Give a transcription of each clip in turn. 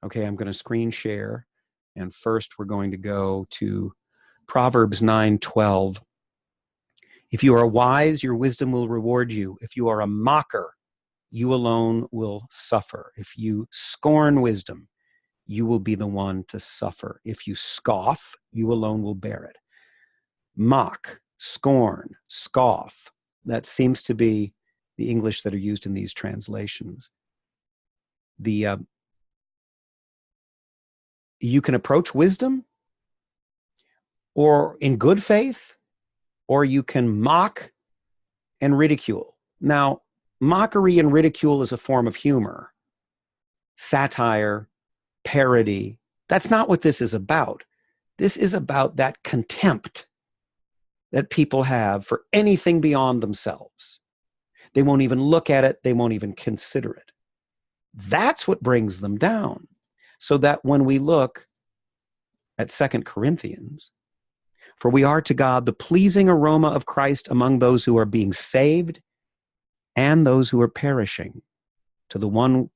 Okay, I'm going to screen share. And first we're going to go to Proverbs 9:12. If you are wise, your wisdom will reward you. If you are a mocker, you alone will suffer. If you scorn wisdom, you will be the one to suffer. If you scoff, you alone will bear it. Mock, scorn, scoff. That seems to be the English that are used in these translations. You can approach wisdom or in good faith, or you can mock and ridicule. Now, mockery and ridicule is a form of humor, satire, parody. That's not what this is about. This is about that contempt that people have for anything beyond themselves. They won't even look at it. They won't even consider it. That's what brings them down. So that when we look at 2 Corinthians, for we are to God the pleasing aroma of Christ among those who are being saved and those who are perishing. To the one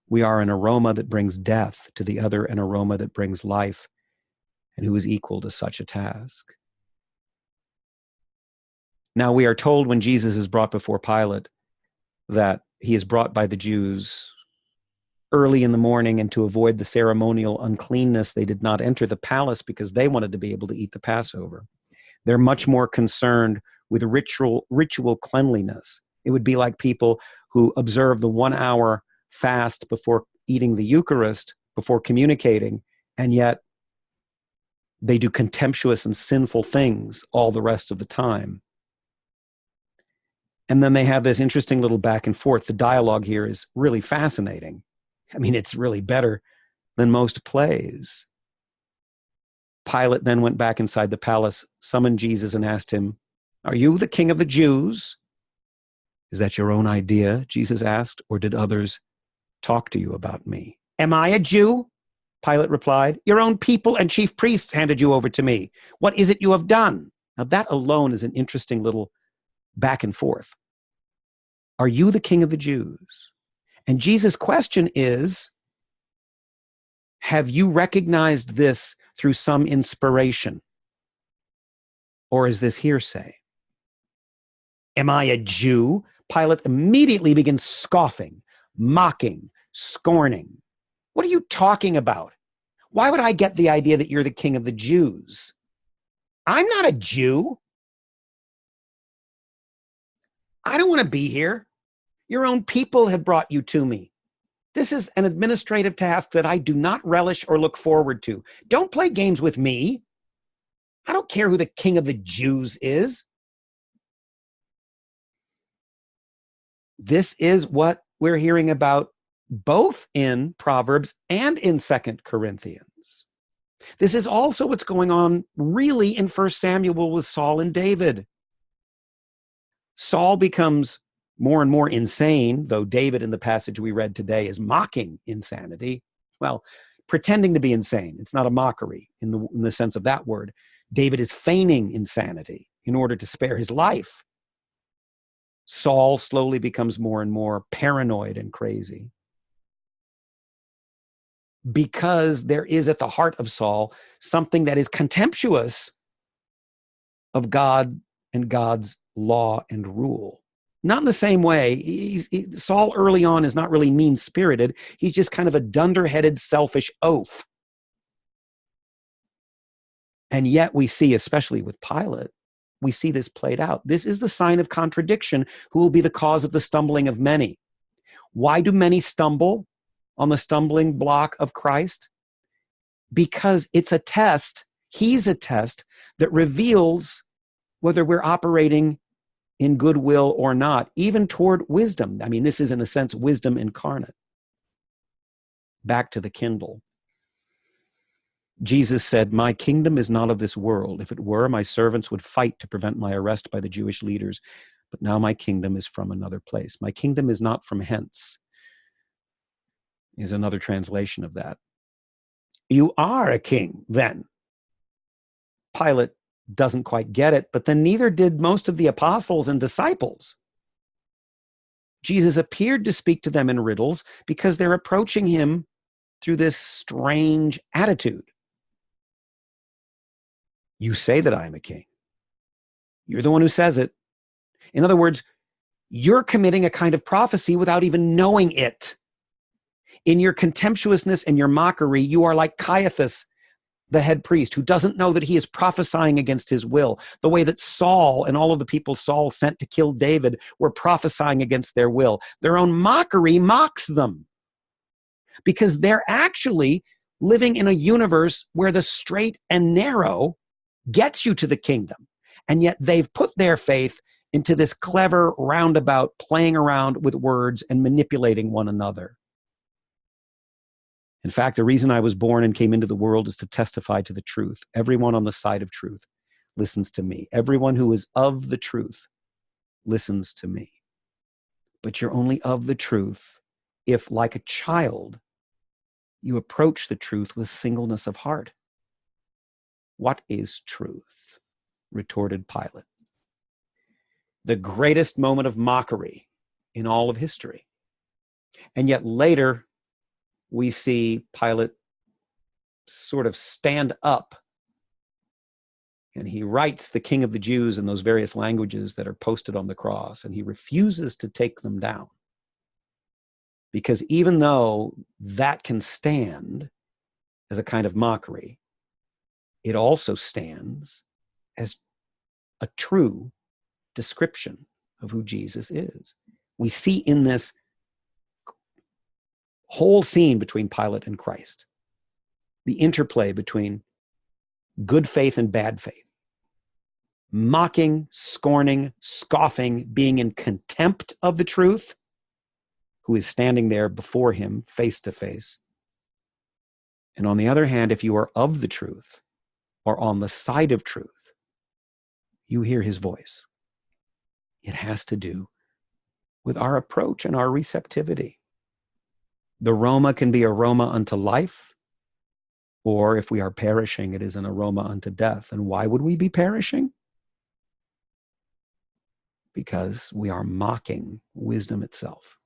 we are an aroma that brings death, to the other an aroma that brings life, and who is equal to such a task. Now we are told when Jesus is brought before Pilate that he is brought by the Jews early in the morning, and to avoid the ceremonial uncleanness, they did not enter the palace because they wanted to be able to eat the Passover. They're much more concerned with ritual cleanliness. It would be like people who observe the 1 hour fast before eating the Eucharist, before communicating, and yet they do contemptuous and sinful things all the rest of the time. And then they have this interesting little back and forth. The dialogue here is really fascinating. I mean, it's really better than most plays. Pilate then went back inside the palace, summoned Jesus, and asked him, "Are you the king of the Jews?" "Is that your own idea?" Jesus asked, "or did others talk to you about me?" "Am I a Jew?" Pilate replied. "Your own people and chief priests handed you over to me. What is it you have done?" Now that alone is an interesting little back and forth. Are you the king of the Jews? And Jesus' question is, have you recognized this through some inspiration? Or is this hearsay? Am I a Jew? Pilate immediately begins scoffing, mocking, scorning. What are you talking about? Why would I get the idea that you're the king of the Jews? I'm not a Jew. I don't want to be here. Your own people have brought you to me. This is an administrative task that I do not relish or look forward to. Don't play games with me. I don't care who the king of the Jews is. This is what we're hearing about both in Proverbs and in 2 Corinthians. This is also what's going on really in 1 Samuel with Saul and David. Saul becomes more and more insane, though David in the passage we read today is mocking insanity. Well, pretending to be insane. It's not a mockery in the sense of that word. David is feigning insanity in order to spare his life. Saul slowly becomes more and more paranoid and crazy, because there is at the heart of Saul something that is contemptuous of God and God's law and rule. Not in the same way. Saul early on is not really mean-spirited. He's just kind of a dunderheaded, selfish oaf. And yet we see, especially with Pilate, we see this played out. This is the sign of contradiction, who will be the cause of the stumbling of many. Why do many stumble on the stumbling block of Christ? Because it's a test, he's a test that reveals whether we're operating in goodwill or not, even toward wisdom. I mean, this is in a sense wisdom incarnate. Back to the Kindle. Jesus said, "My kingdom is not of this world. If it were, my servants would fight to prevent my arrest by the Jewish leaders. But now my kingdom is from another place. My kingdom is not from hence," is another translation of that. You are a king, then. Pilate doesn't quite get it, but then neither did most of the apostles and disciples. Jesus appeared to speak to them in riddles because they're approaching him through this strange attitude. You say that I am a king. You're the one who says it. In other words, you're committing a kind of prophecy without even knowing it. In your contemptuousness and your mockery, you are like Caiaphas, the head priest, who doesn't know that he is prophesying against his will, the way that Saul and all of the people Saul sent to kill David were prophesying against their will. Their own mockery mocks them because they're actually living in a universe where the straight and narrow gets you to the kingdom. And yet they've put their faith into this clever roundabout playing around with words and manipulating one another. In fact, the reason I was born and came into the world is to testify to the truth. Everyone on the side of truth listens to me. Everyone who is of the truth listens to me. But you're only of the truth if, like a child, you approach the truth with singleness of heart. What is truth? Retorted Pilate. The greatest moment of mockery in all of history. And yet later, we see Pilate sort of stand up, and he writes the King of the Jews in those various languages that are posted on the cross, and he refuses to take them down. Because even though that can stand as a kind of mockery, it also stands as a true description of who Jesus is. We see in this whole scene between Pilate and Christ the interplay between good faith and bad faith, mocking, scorning, scoffing, being in contempt of the truth, who is standing there before him face to face. And on the other hand, if you are of the truth or on the side of truth, you hear his voice. It has to do with our approach and our receptivity. The aroma can be aroma unto life, or if we are perishing, it is an aroma unto death. And why would we be perishing? Because we are mocking wisdom itself.